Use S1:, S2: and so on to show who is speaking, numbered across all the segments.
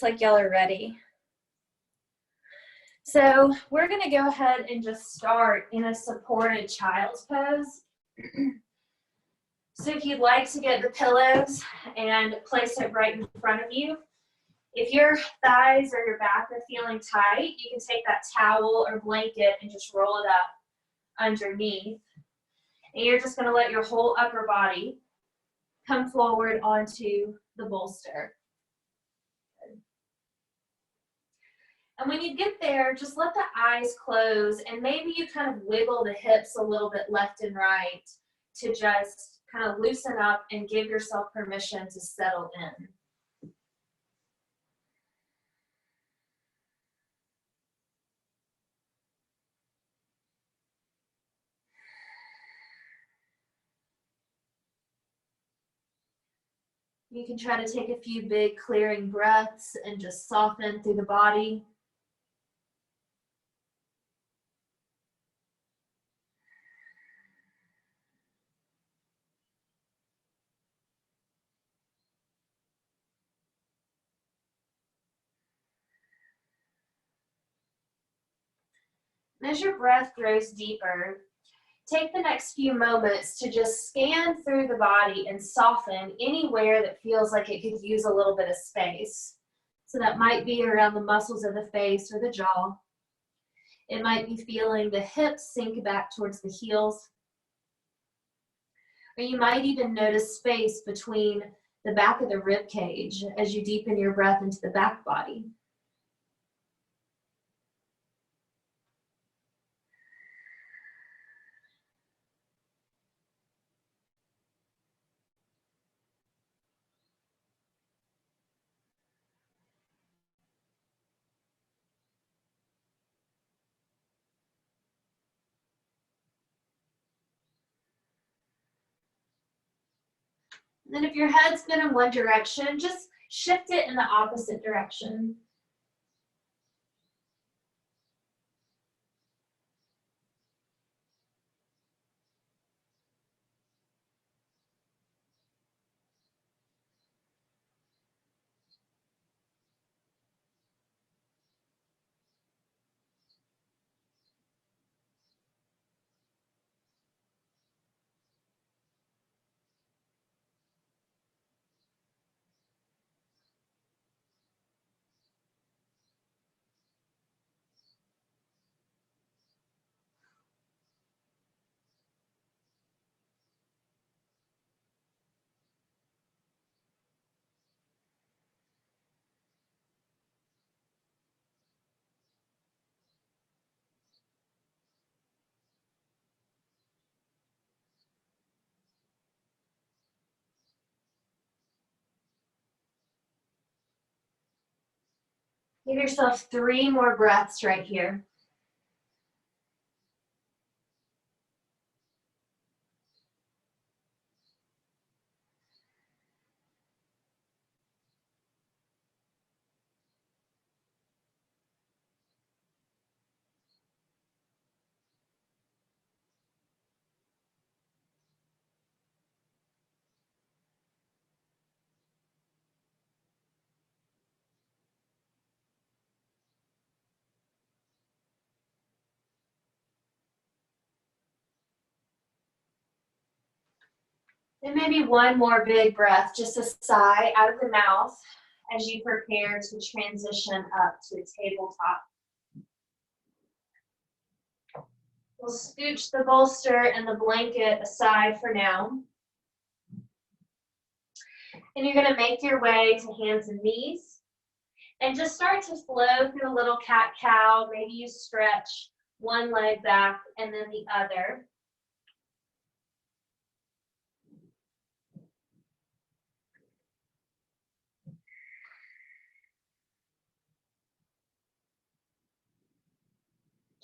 S1: like y'all are ready. So we're going to go ahead and just start in a supported child's pose. So if you'd like to get the pillows and place it right in front of you, if your thighs or your back are feeling tight, you can take that towel or blanket and just roll it up underneath. And you're just going to let your whole upper body come forward onto the bolster. And when you get there, just let the eyes close and maybe you kind of wiggle the hips a little bit left and right to just kind of loosen up and give yourself permission to settle in. You can try to take a few big clearing breaths and just soften through the body. And as your breath grows deeper, take the next few moments to just scan through the body and soften anywhere that feels like it could use a little bit of space. So that might be around the muscles of the face or the jaw. It might be feeling the hips sink back towards the heels. Or you might even notice space between the back of the rib cage as you deepen your breath into the back body. And then if your head's been in one direction, just shift it in the opposite direction. Give yourself 3 more breaths right here. And maybe one more big breath, just a sigh out of the mouth as you prepare to transition up to tabletop. We'll scooch the bolster and the blanket aside for now. And you're going to make your way to hands and knees. And just start to flow through a little cat-cow. Maybe you stretch one leg back and then the other.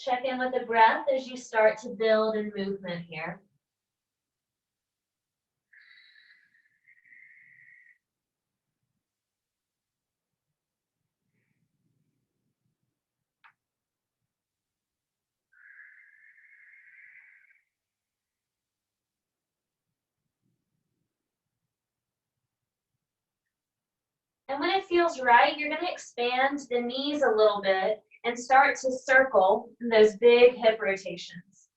S1: Check in with the breath as you start to build in movement here. And when it feels right, you're going to expand the knees a little bit and start to circle in those big hip rotations.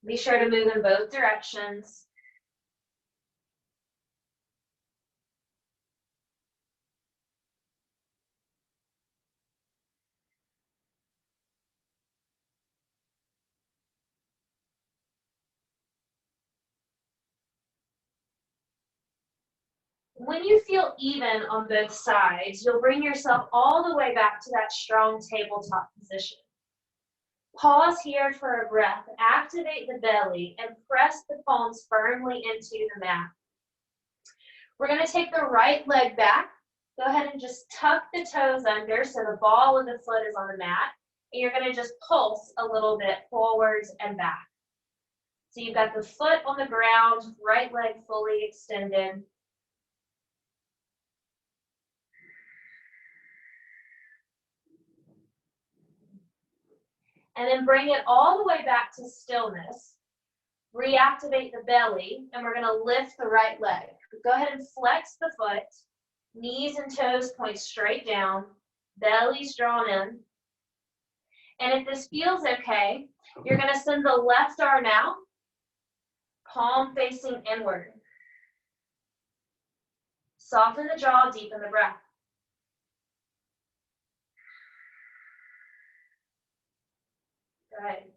S1: Be sure to move in both directions. When you feel even on both sides, you'll bring yourself all the way back to that strong tabletop position. Pause here for a breath, activate the belly, and press the palms firmly into the mat. We're going to take the right leg back. Go ahead and just tuck the toes under so the ball of the foot is on the mat. And you're going to just pulse a little bit forwards and back. So you've got the foot on the ground, right leg fully extended. And then bring it all the way back to stillness. Reactivate the belly, and we're going to lift the right leg. Go ahead and flex the foot. Knees and toes point straight down. Belly's drawn in. And if this feels okay, you're going to send the left arm out, palm facing inward. Soften the jaw, deepen the breath. Good.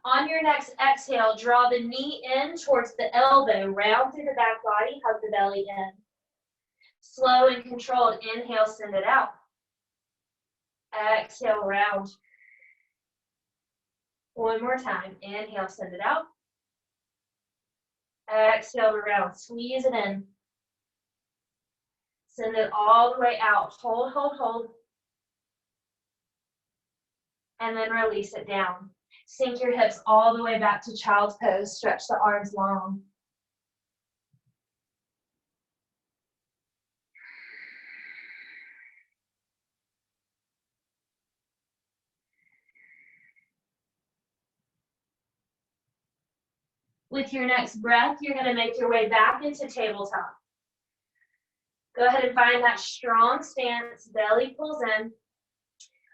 S1: On your next exhale, draw the knee in towards the elbow, round through the back body, hug the belly in. Slow and controlled, inhale, send it out. Exhale, round. One more time, inhale, send it out. Exhale to round, squeeze it in. Send it all the way out, hold, hold, hold. And then release it down. Sink your hips all the way back to child's pose, stretch the arms long. With your next breath, you're going to make your way back into tabletop. Go ahead and find that strong stance, belly pulls in.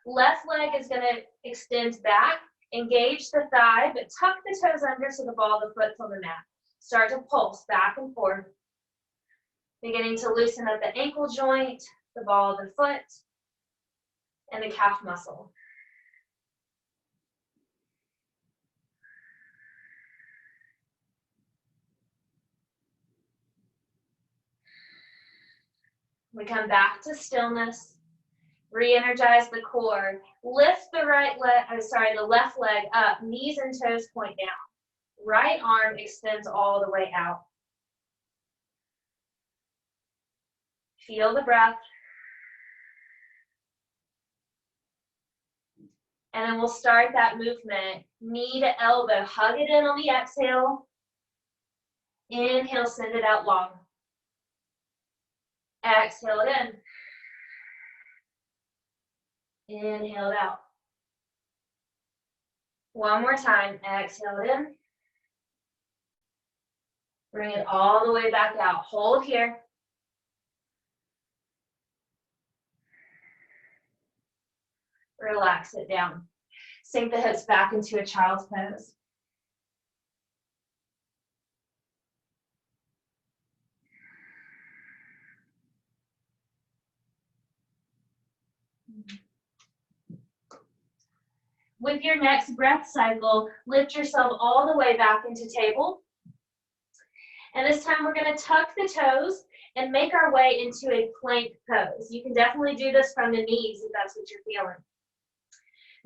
S1: Left leg is going to extend back, engage the thigh, but tuck the toes under so the ball of the foot's on the mat. Start to pulse back and forth. Beginning to loosen up the ankle joint, the ball of the foot, and the calf muscle. We come back to stillness. Re-energize the core. Lift the the left leg up. Knees and toes point down. Right arm extends all the way out. Feel the breath. And then we'll start that movement. Knee to elbow. Hug it in on the exhale. Inhale, send it out long. Exhale it in. Inhale it out. One more time. Exhale it in. Bring it all the way back out. Hold here. Relax it down. Sink the hips back into a child's pose. With your next breath cycle, lift yourself all the way back into table. And this time we're going to tuck the toes and make our way into a plank pose. You can definitely do this from the knees if that's what you're feeling.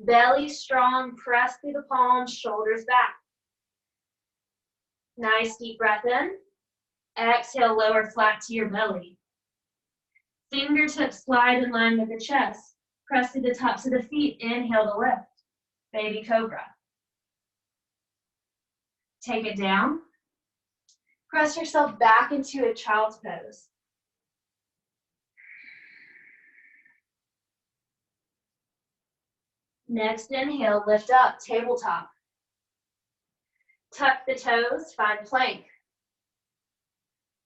S1: Belly strong, press through the palms, shoulders back. Nice deep breath in. Exhale, lower flat to your belly. Fingertips slide in line with the chest. Press through the tops of the feet. Inhale to lift. Baby cobra. Take it down. Press yourself back into a child's pose. Next inhale, lift up, tabletop. Tuck the toes, find plank.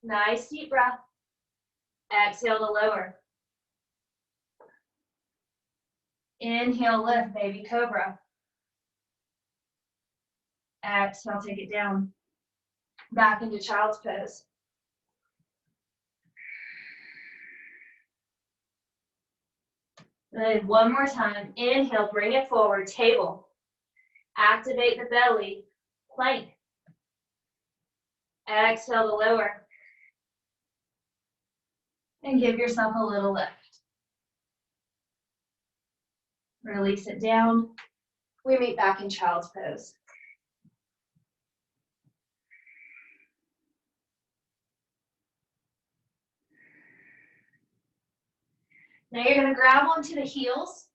S1: Nice deep breath. Exhale to lower. Inhale, lift, baby cobra. Exhale, take it down. Back into child's pose. Good. One more time. Inhale, bring it forward, table. Activate the belly, plank. Exhale to lower. And give yourself a little lift. Release it down. We meet back in child's pose. Now you're going to grab onto the heels.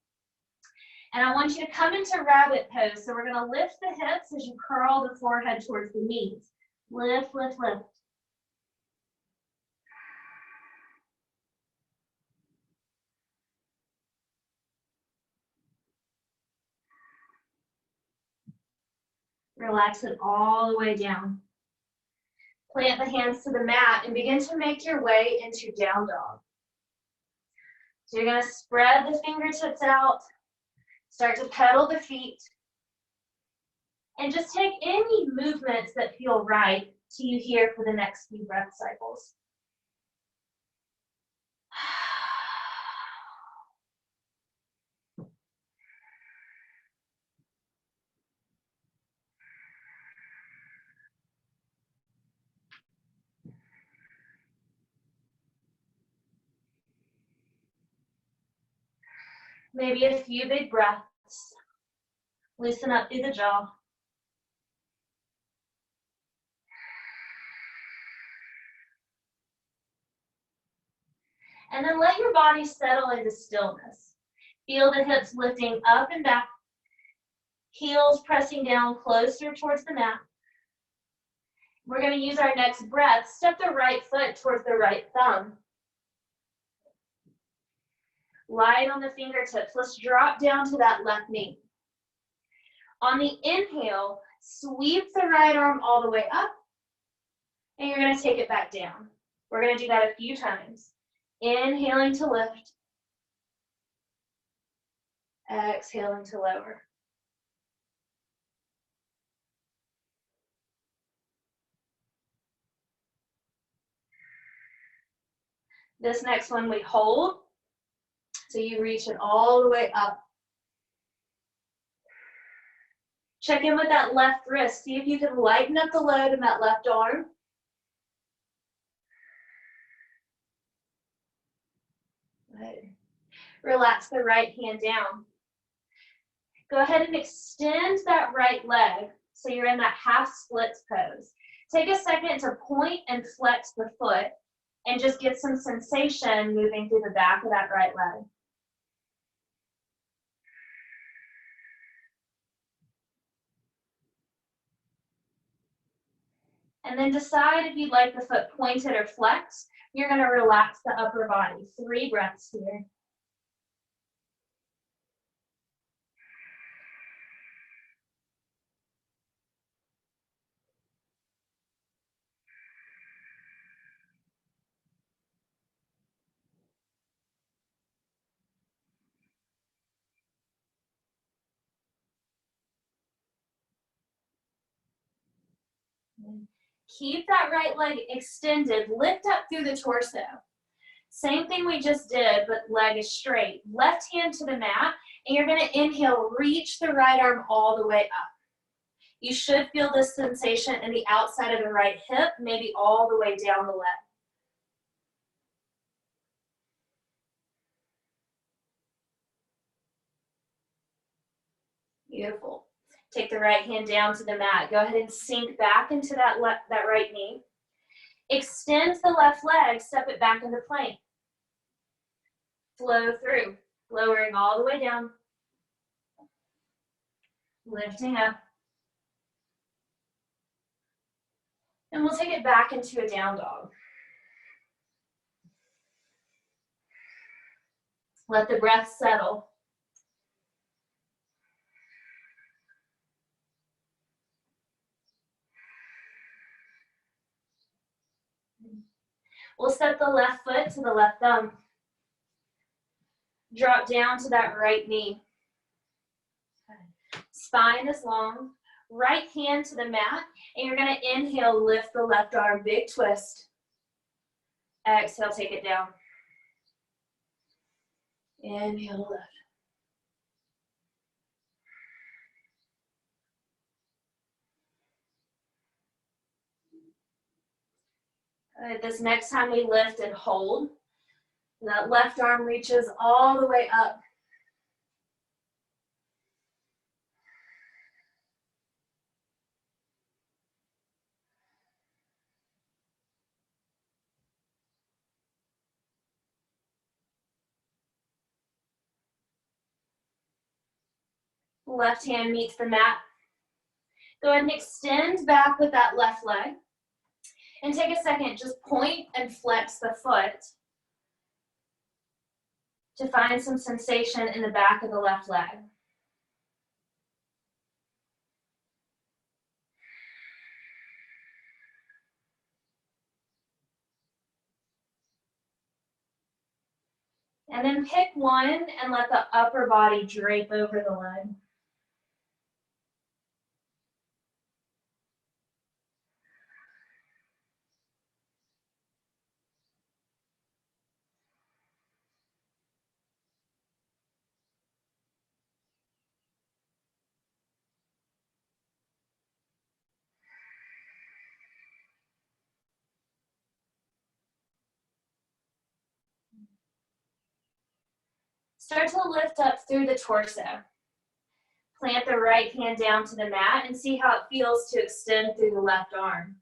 S1: And I want you to come into rabbit pose. So we're going to lift the hips as you curl the forehead towards the knees. Lift, lift, lift. Relax it all the way down. Plant the hands to the mat and begin to make your way into down dog. So you're going to spread the fingertips out, start to pedal the feet, and just take any movements that feel right to you here for the next few breath cycles. Maybe a few big breaths. Loosen up through the jaw. And then let your body settle into stillness. Feel the hips lifting up and back. Heels pressing down closer towards the mat. We're going to use our next breath. Step the right foot towards the right thumb. Light on the fingertips. Let's drop down to that left knee. On the inhale, sweep the right arm all the way up. And you're going to take it back down. We're going to do that a few times. Inhaling to lift. Exhaling to lower. This next one we hold. So you reach it all the way up. Check in with that left wrist. See if you can lighten up the load in that left arm. Good. Relax the right hand down. Go ahead and extend that right leg so you're in that half splits pose. Take a second to point and flex the foot and just get some sensation moving through the back of that right leg. And then decide if you'd like the foot pointed or flexed. You're going to relax the upper body. 3 breaths here. Keep that right leg extended. Lift up through the torso. Same thing we just did, but leg is straight. Left hand to the mat, and you're going to inhale, reach the right arm all the way up. You should feel this sensation in the outside of the right hip, maybe all the way down the leg. Beautiful. Take the right hand down to the mat. Go ahead and sink back into that right knee. Extend the left leg, step it back into plank. Flow through, lowering all the way down. Lifting up. And we'll take it back into a down dog. Let the breath settle. We'll set the left foot to the left thumb. Drop down to that right knee. Spine is long. Right hand to the mat, and you're going to inhale, lift the left arm, big twist. Exhale, take it down. Inhale, lift. Good. This next time we lift and hold, that left arm reaches all the way up. Left hand meets the mat. Go ahead and extend back with that left leg. And take a second, just point and flex the foot to find some sensation in the back of the left leg. And then pick one and let the upper body drape over the leg. Start to lift up through the torso. Plant the right hand down to the mat and see how it feels to extend through the left arm.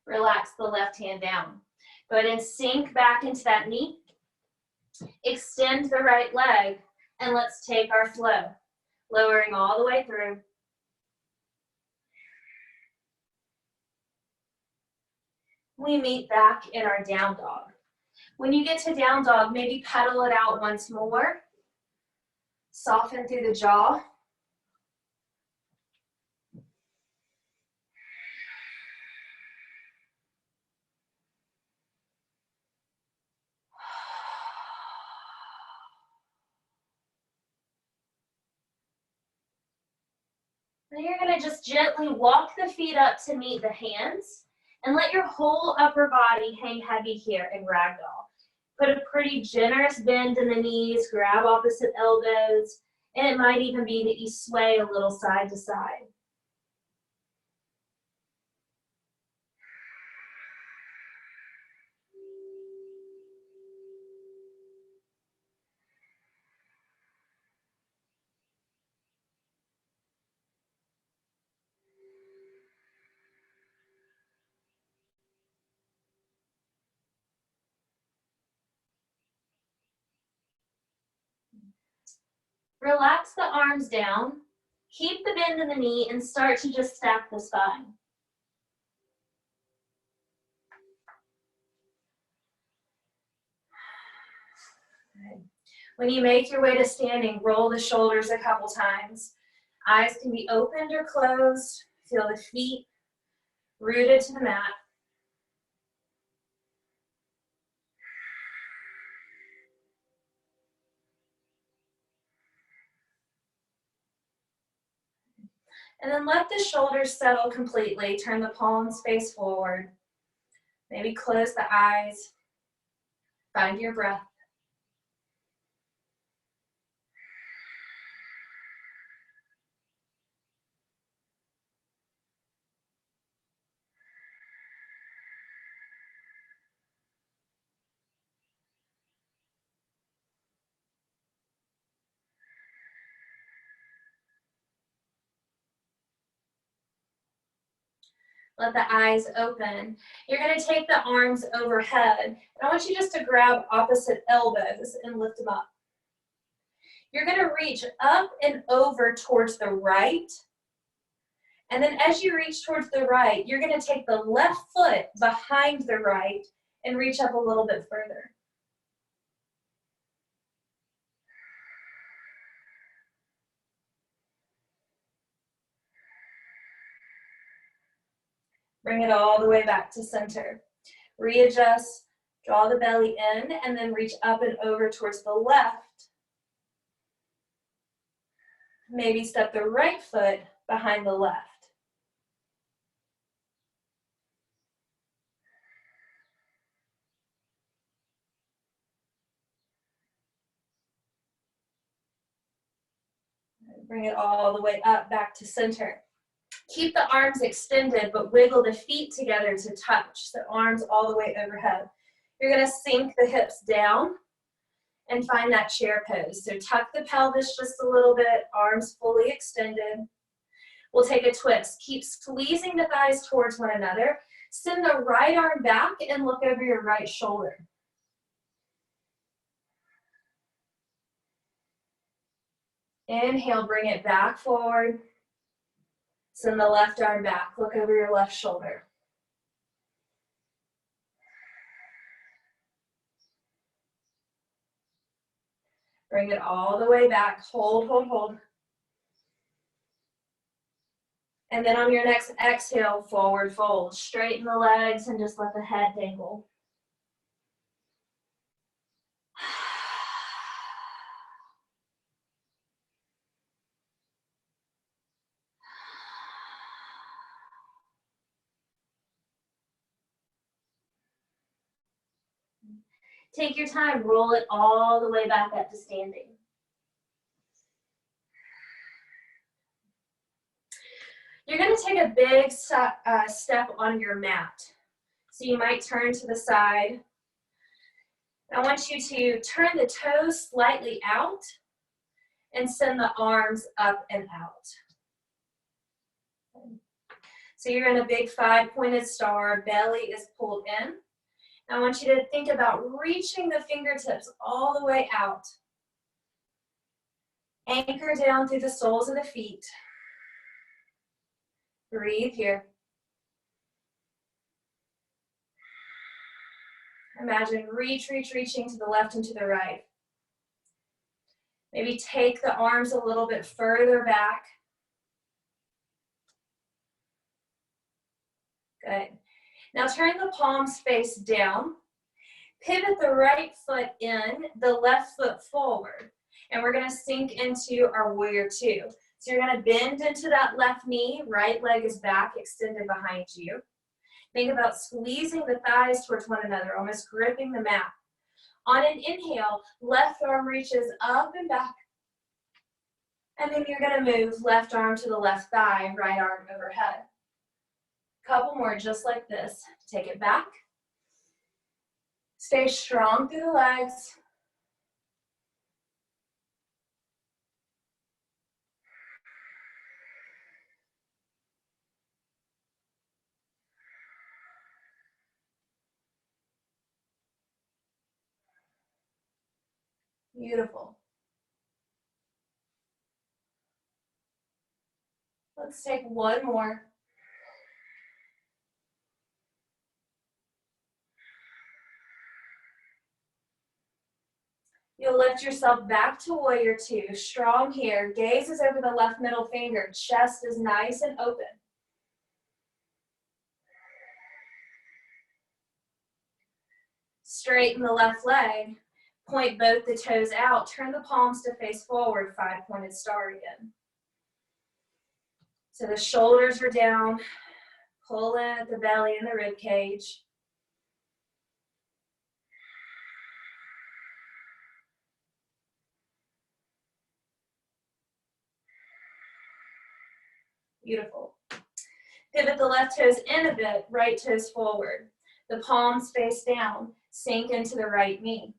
S1: Relax the left hand down. Go ahead and sink back into that knee. Extend the right leg, and let's take our flow, lowering all the way through. We meet back in our down dog. When you get to down dog, maybe pedal it out once more. Soften through the jaw. Then you're going to just gently walk the feet up to meet the hands and let your whole upper body hang heavy here in ragdoll. Put a pretty generous bend in the knees, grab opposite elbows, and it might even be that you sway a little side to side. Relax the arms down, keep the bend in the knee, and start to just stack the spine. Good. When you make your way to standing, roll the shoulders a couple times. Eyes can be opened or closed. Feel the feet rooted to the mat. And then let the shoulders settle completely. Turn the palms face forward. Maybe close the eyes. Find your breath. Let the eyes open. You're going to take the arms overhead. And I want you just to grab opposite elbows and lift them up. You're going to reach up and over towards the right And then as you reach towards the right, you're going to take the left foot behind the right and reach up a little bit further. Bring it all the way back to center. Readjust, draw the belly in, and then reach up and over towards the left. Maybe step the right foot behind the left. Bring it all the way up back to center. Keep the arms extended, but wiggle the feet together to touch. So arms all the way overhead. You're going to sink the hips down and find that chair pose. So tuck the pelvis just a little bit, arms fully extended. We'll take a twist. Keep squeezing the thighs towards one another. Send the right arm back and look over your right shoulder. Inhale, bring it back forward. Send the left arm back. Look over your left shoulder. Bring it all the way back. Hold, hold, hold. And then on your next exhale, forward fold. Straighten the legs and just let the head dangle. Take your time, roll it all the way back up to standing. You're going to take a big step on your mat. So you might turn to the side. I want you to turn the toes slightly out and send the arms up and out. So you're in a big 5-pointed star, belly is pulled in. I want you to think about reaching the fingertips all the way out. Anchor down through the soles of the feet. Breathe here. Imagine reaching to the left and to the right. Maybe take the arms a little bit further back. Good. Now turn the palms face down. Pivot the right foot in, the left foot forward. And we're going to sink into our warrior two. So you're going to bend into that left knee, right leg is back, extended behind you. Think about squeezing the thighs towards one another, almost gripping the mat. On an inhale, left arm reaches up and back. And then you're going to move left arm to the left thigh, right arm overhead. Couple more just like this. Take it back. Stay strong through the legs. Beautiful. Let's take one more. You'll lift yourself back to warrior two. Strong here. Gaze is over the left middle finger. Chest is nice and open. Straighten the left leg. Point both the toes out. Turn the palms to face forward. 5-pointed star again. So the shoulders are down. Pull in at the belly and the rib cage. Beautiful. Pivot the left toes in a bit, right toes forward. The palms face down. Sink into the right knee.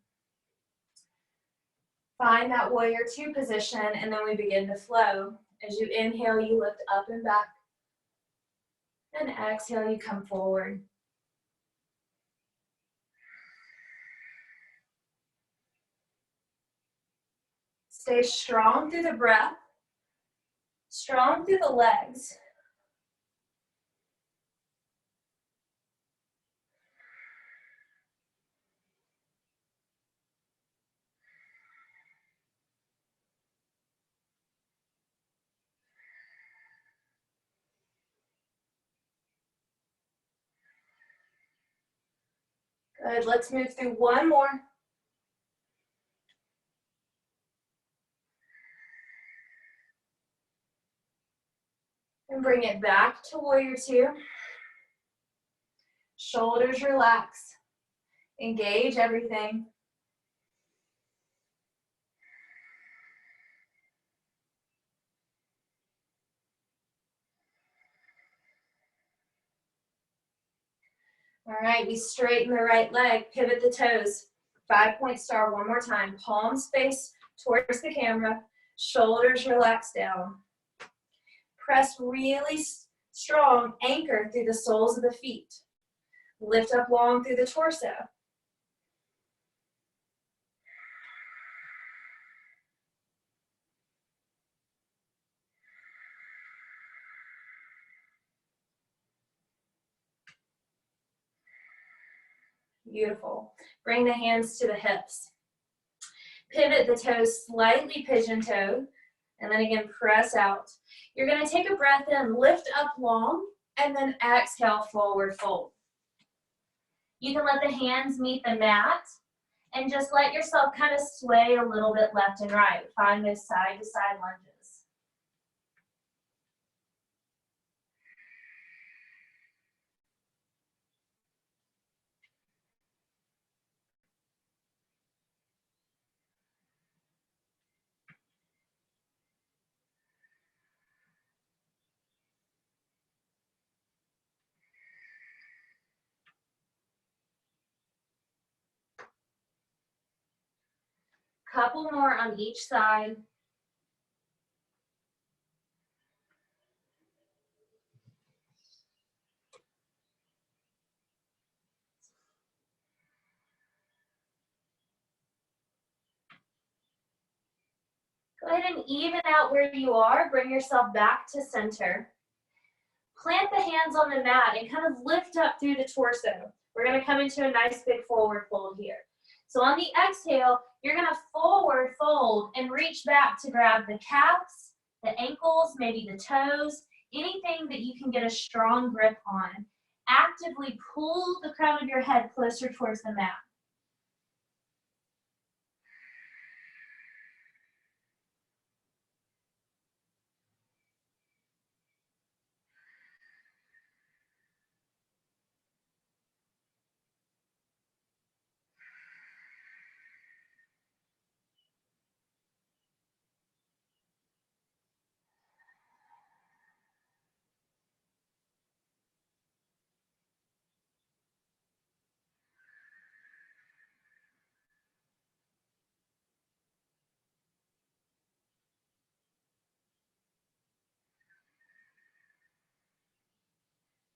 S1: Find that warrior two position, and then we begin to flow. As you inhale, you lift up and back. And exhale, you come forward. Stay strong through the breath, strong through the legs. Good, let's move through one more. And bring it back to warrior two. Shoulders relax. Engage everything. All right, we straighten the right leg, pivot the toes. 5-point star one more time. Palms face towards the camera. Shoulders relax down. Press really strong, anchor through the soles of the feet. Lift up long through the torso. Beautiful. Bring the hands to the hips. Pivot the toes slightly pigeon-toed, and then again, press out. You're gonna take a breath in, lift up long, and then exhale, forward fold. You can let the hands meet the mat, and just let yourself kind of sway a little bit left and right. Find those side-to-side lunges. Couple more on each side. Go ahead and even out where you are. Bring yourself back to center. Plant the hands on the mat and kind of lift up through the torso. We're gonna come into a nice big forward fold here. So on the exhale, you're gonna forward fold and reach back to grab the calves, the ankles, maybe the toes, anything that you can get a strong grip on. Actively pull the crown of your head closer towards the mat.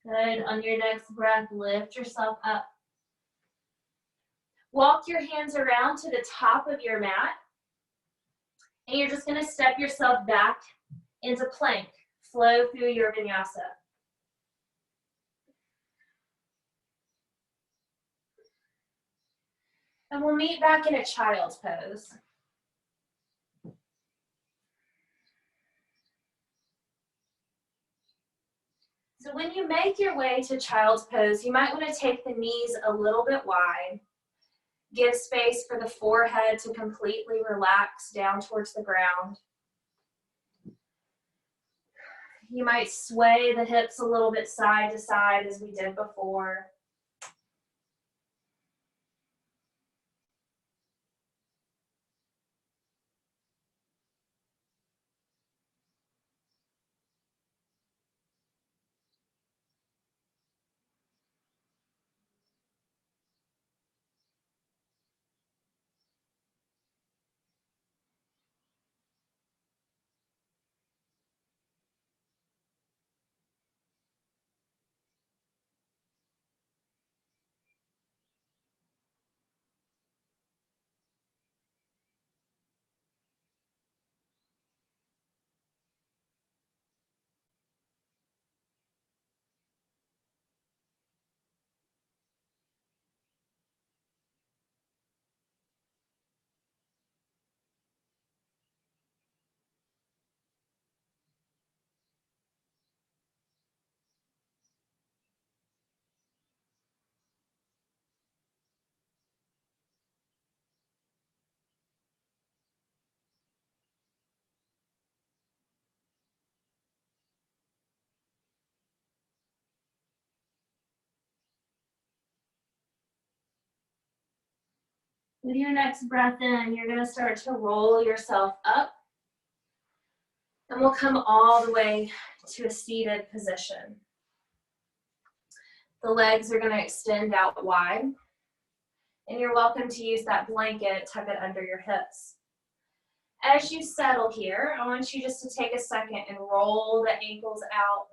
S1: Good. On your next breath, lift yourself up. Walk your hands around to the top of your mat. And you're just gonna step yourself back into plank. Flow through your vinyasa. And we'll meet back in a child's pose. So when you make your way to child's pose, you might want to take the knees a little bit wide. Give space for the forehead to completely relax down towards the ground. You might sway the hips a little bit side to side as we did before. With your next breath in, you're gonna start to roll yourself up, and we'll come all the way to a seated position. The legs are gonna extend out wide, and you're welcome to use that blanket, tuck it under your hips. As you settle here, I want you just to take a second and roll the ankles out.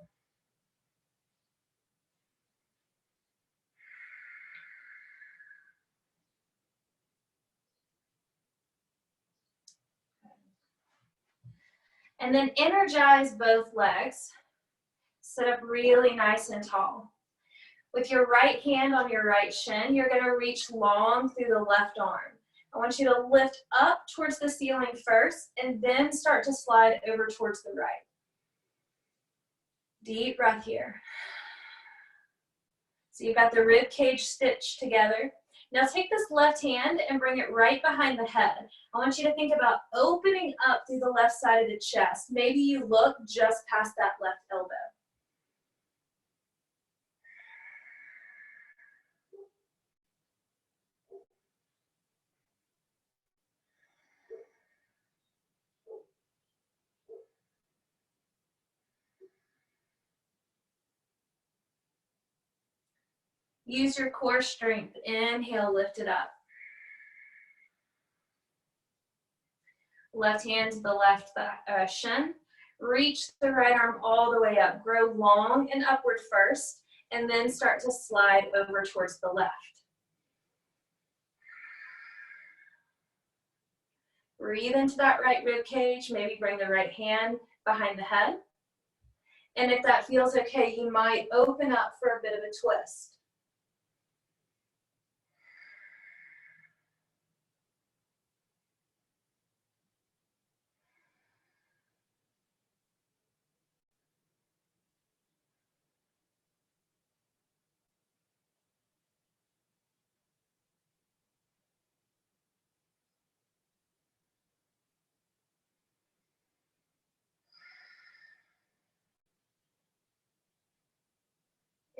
S1: And then energize both legs. Sit up really nice and tall. With your right hand on your right shin, you're gonna reach long through the left arm. I want you to lift up towards the ceiling first and then start to slide over towards the right. Deep breath here. So you've got the rib cage stitched together. Now take this left hand and bring it right behind the head. I want you to think about opening up through the left side of the chest. Maybe you look just past that left elbow. Use your core strength. Inhale, lift it up. Left hand to the left shin. Reach the right arm all the way up. Grow long and upward first, and then start to slide over towards the left. Breathe into that right rib cage. Maybe bring the right hand behind the head. And if that feels okay, you might open up for a bit of a twist.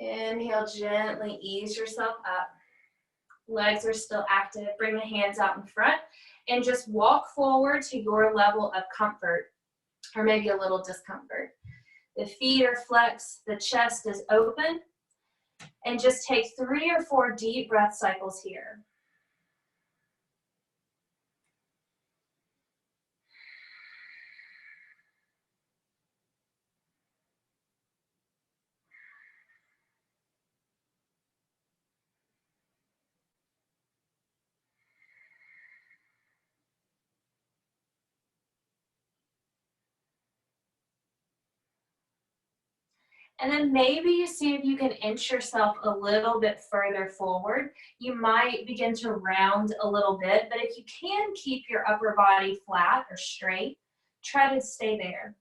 S1: Inhale, gently ease yourself up. Legs are still active. Bring the hands out in front and just walk forward to your level of comfort, or maybe a little discomfort. The feet are flexed, the chest is open, and just take 3 or 4 deep breath cycles here. And then maybe you see if you can inch yourself a little bit further forward. You might begin to round a little bit, but if you can keep your upper body flat or straight, try to stay there.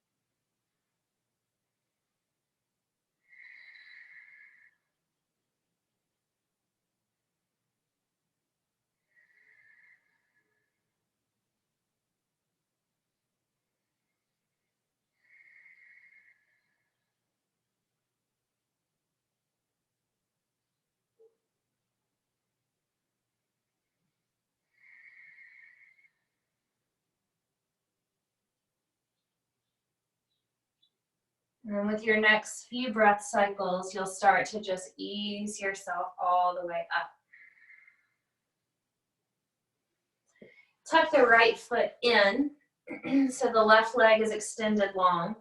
S1: And then with your next few breath cycles, you'll start to just ease yourself all the way up. Tuck the right foot in, so the left leg is extended long.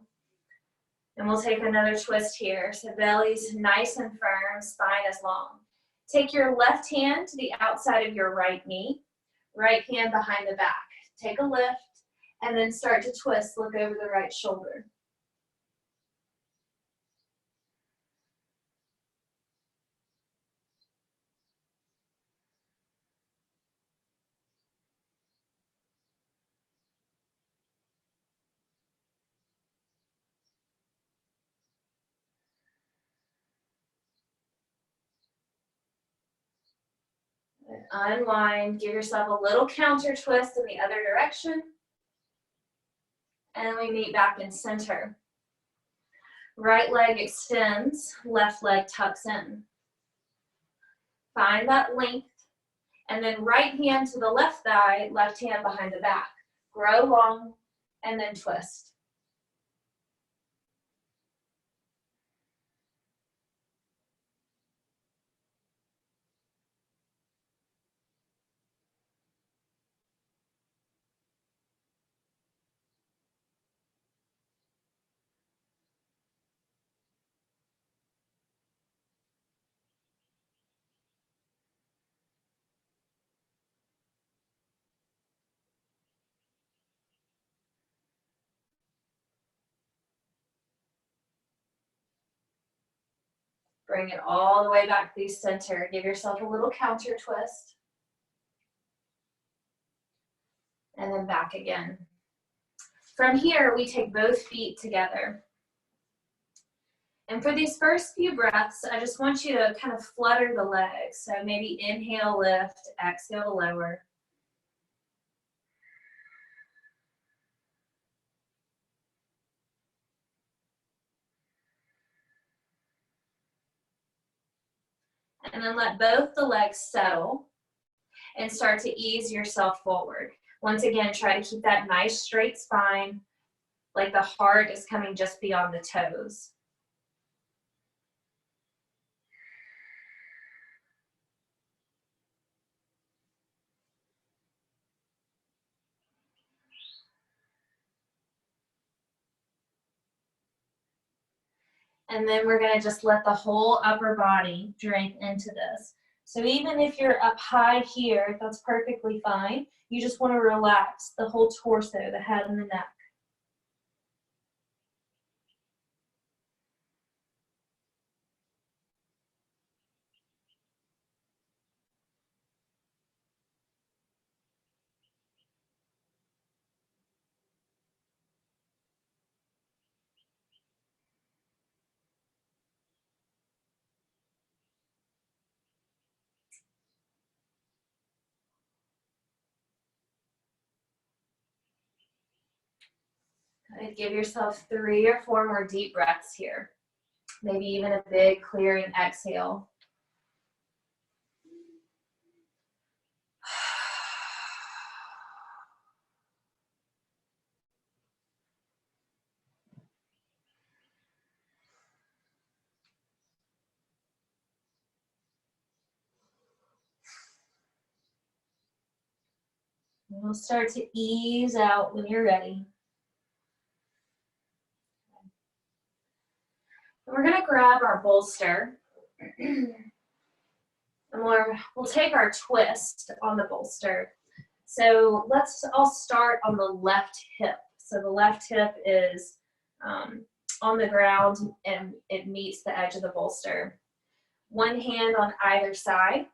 S1: And we'll take another twist here. So belly's nice and firm, spine is long. Take your left hand to the outside of your right knee, right hand behind the back. Take a lift, and then start to twist, look over the right shoulder. Unwind, give yourself a little counter twist in the other direction. And we meet back in center. Right leg extends, left leg tucks in. Find that length, And then right hand to the left thigh, left hand behind the back. Grow long, and then twist. Bring it all the way back to center. Give yourself a little counter twist. And then back again. From here, we take both feet together. And for these first few breaths, I just want you to kind of flutter the legs. So maybe inhale, lift, exhale, lower. And then let both the legs settle and start to ease yourself forward. Once again, try to keep that nice straight spine, like the heart is coming just beyond the toes. And then we're gonna just let the whole upper body drape into this. So even if you're up high here, that's perfectly fine. You just wanna relax the whole torso, the head and the neck. Good. Give yourself 3 or 4 more deep breaths here. Maybe even a big clearing exhale. We'll start to ease out when you're ready. We're gonna grab our bolster and we'll take our twist on the bolster. So let's all start on the left hip. So the left hip is on the ground and it meets the edge of the bolster. One hand on either side.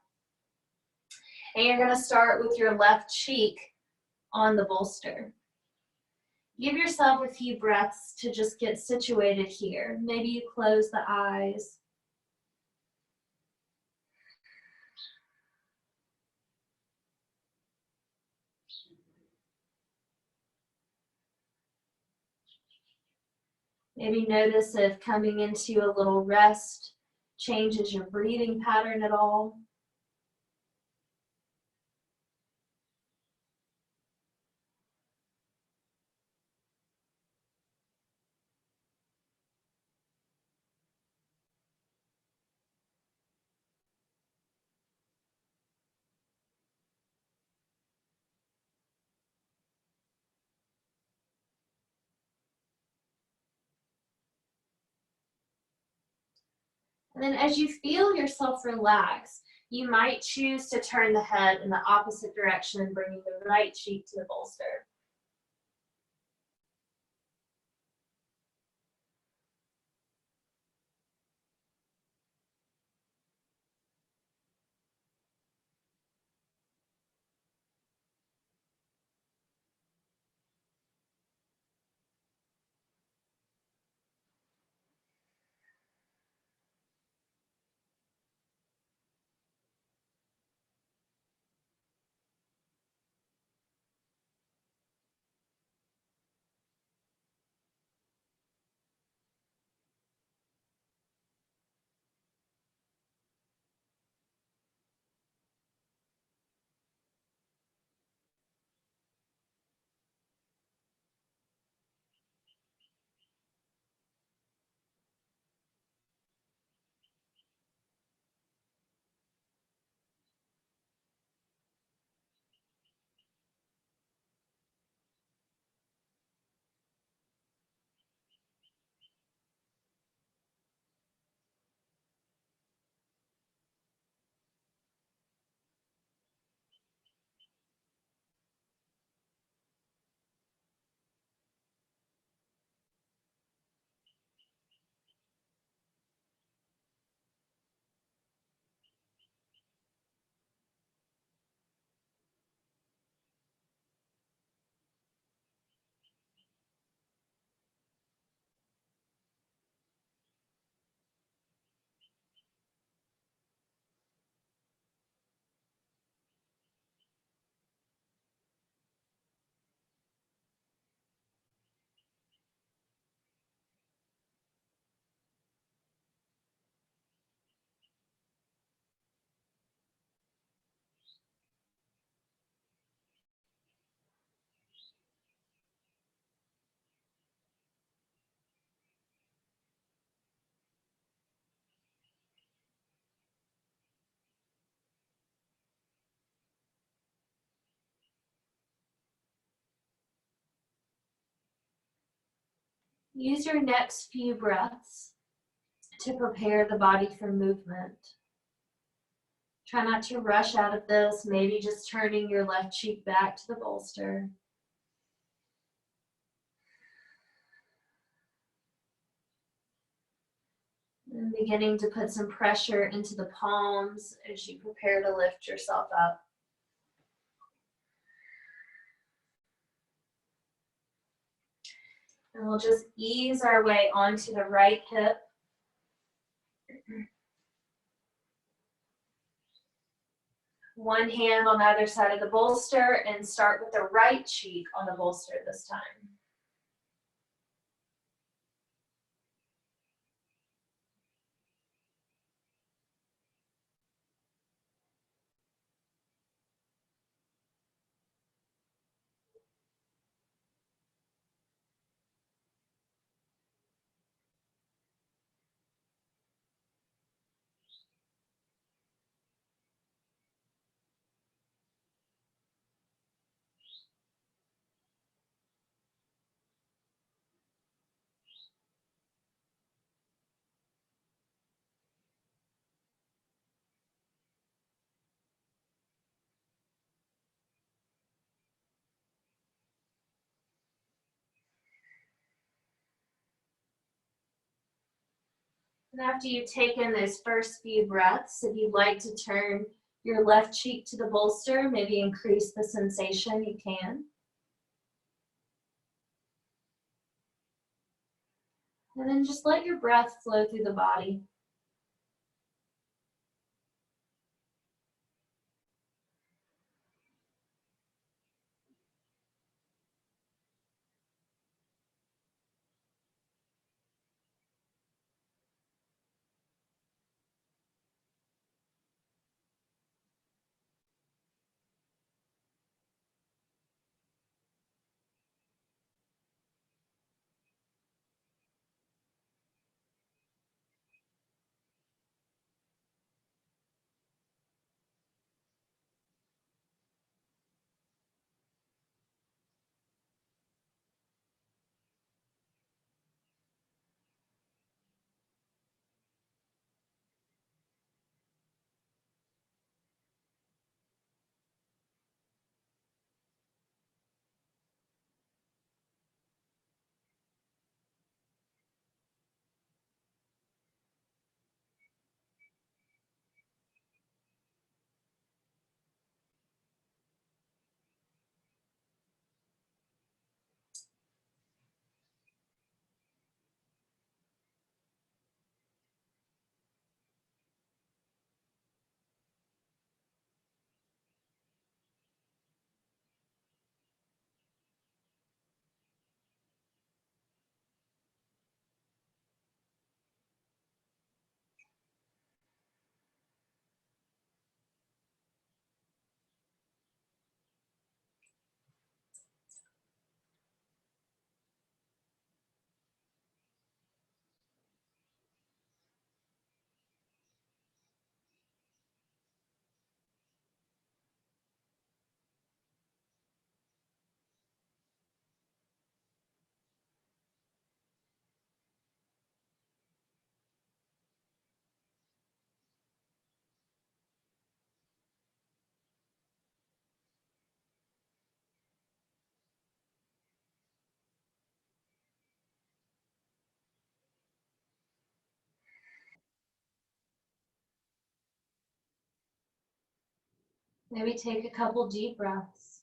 S1: And you're gonna start with your left cheek on the bolster. Give yourself a few breaths to just get situated here. Maybe you close the eyes. Maybe notice if coming into a little rest changes your breathing pattern at all. And then as you feel yourself relax, you might choose to turn the head in the opposite direction, bringing the right cheek to the bolster. Use your next few breaths to prepare the body for movement. Try not to rush out of this, maybe just turning your left cheek back to the bolster. And beginning to put some pressure into the palms as you prepare to lift yourself up. And we'll just ease our way onto the right hip. One hand on either side of the bolster and start with the right cheek on the bolster this time. And after you've taken those first few breaths, if you'd like to turn your left cheek to the bolster, maybe increase the sensation, you can. And then just let your breath flow through the body. Maybe take a couple deep breaths.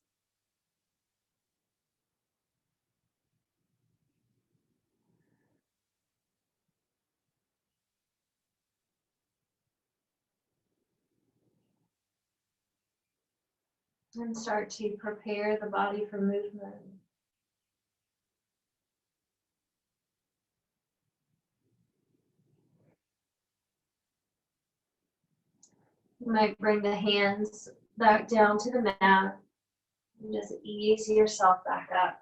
S1: And start to prepare the body for movement. You might bring the hands back down to the mat and just ease yourself back up.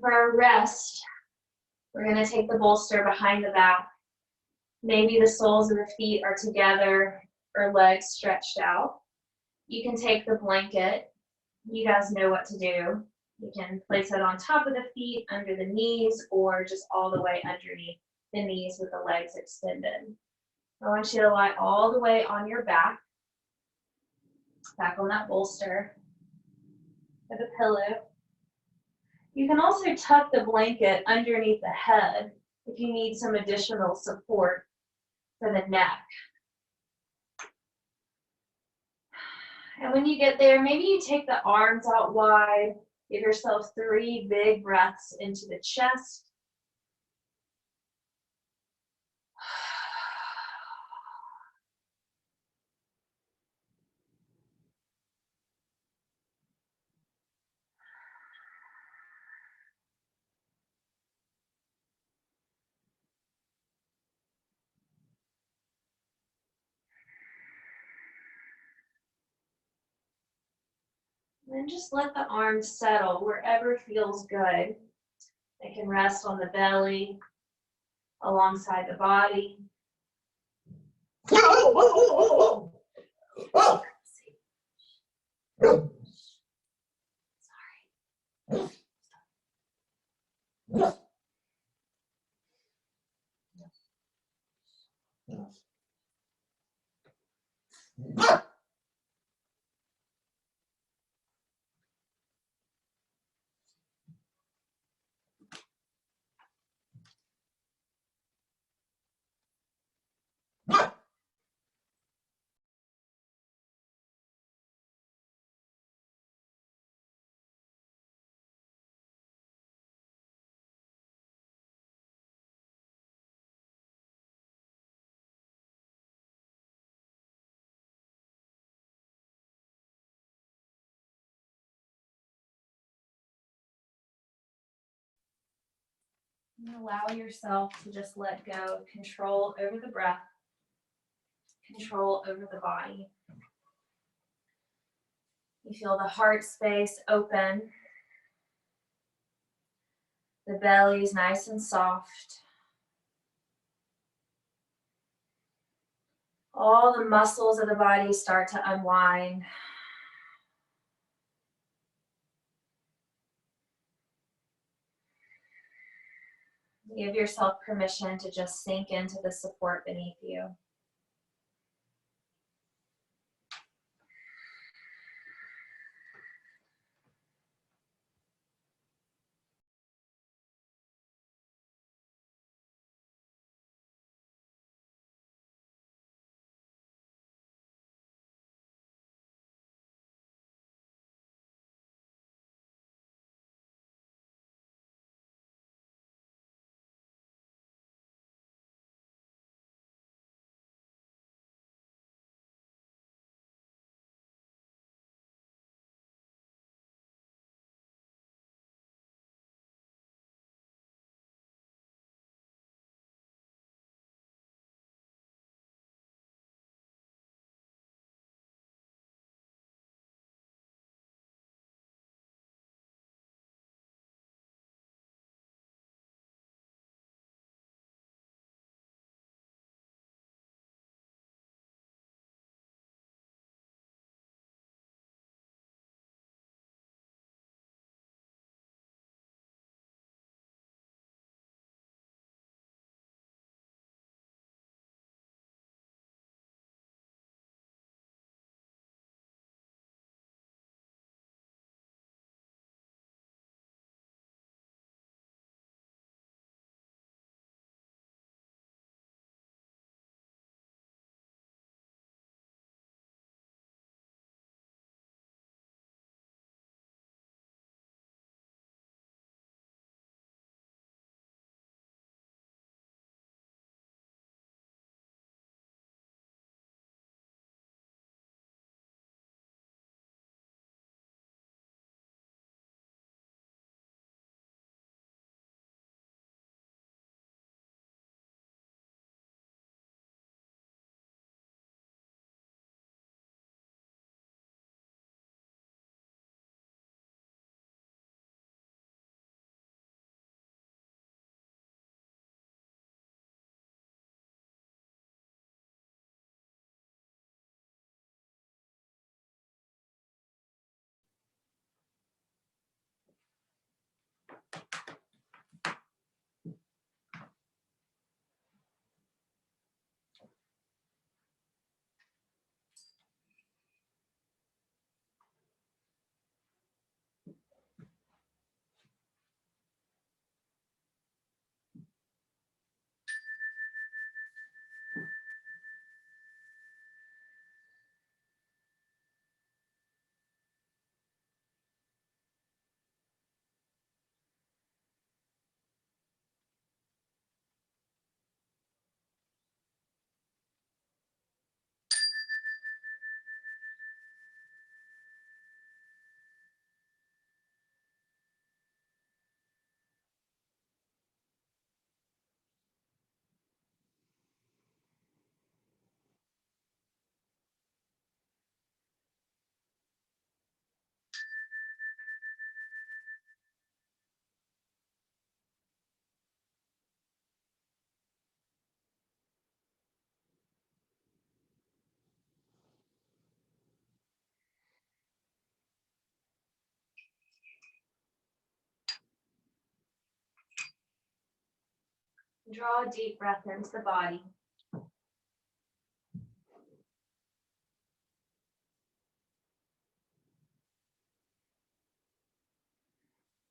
S1: For our rest, we're going to take the bolster behind the back. Maybe the soles of the feet are together or legs stretched out. You can take the blanket You guys know what to do. You can place it on top of the feet, under the knees, or just all the way underneath the knees with the legs extended. I want you to lie all the way on your back on that bolster with a pillow. You can also tuck the blanket underneath the head if you need some additional support for the neck. And when you get there, maybe you take the arms out wide, give yourself 3 big breaths into the chest. And then just let the arms settle wherever feels good. They can rest on the belly, alongside the body. And allow yourself to just let go, control over the breath, control over the body. You feel the heart space open. The belly is nice and soft. All the muscles of the body start to unwind. Give yourself permission to just sink into the support beneath you. Draw a deep breath into the body.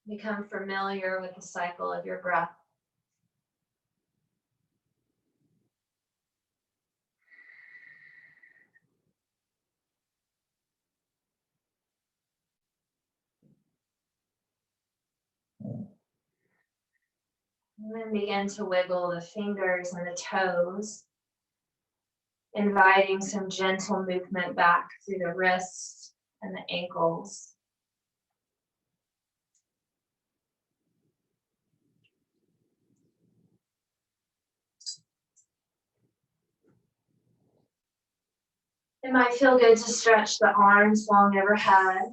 S1: Become familiar with the cycle of your breath. And then begin to wiggle the fingers and the toes, inviting some gentle movement back through the wrists and the ankles. It might feel good to stretch the arms long overhead,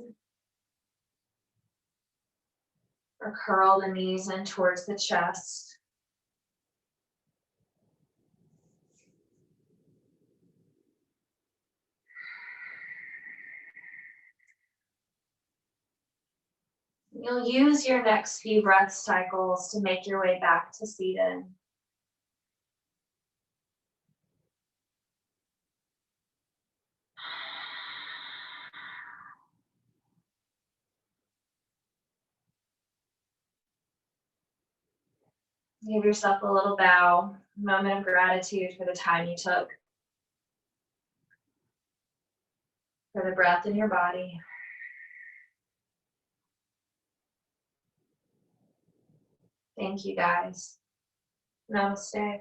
S1: or curl the knees in towards the chest. You'll use your next few breath cycles to make your way back to seated. Give yourself a little bow, moment of gratitude for the time you took, for the breath in your body. Thank you, guys. Namaste.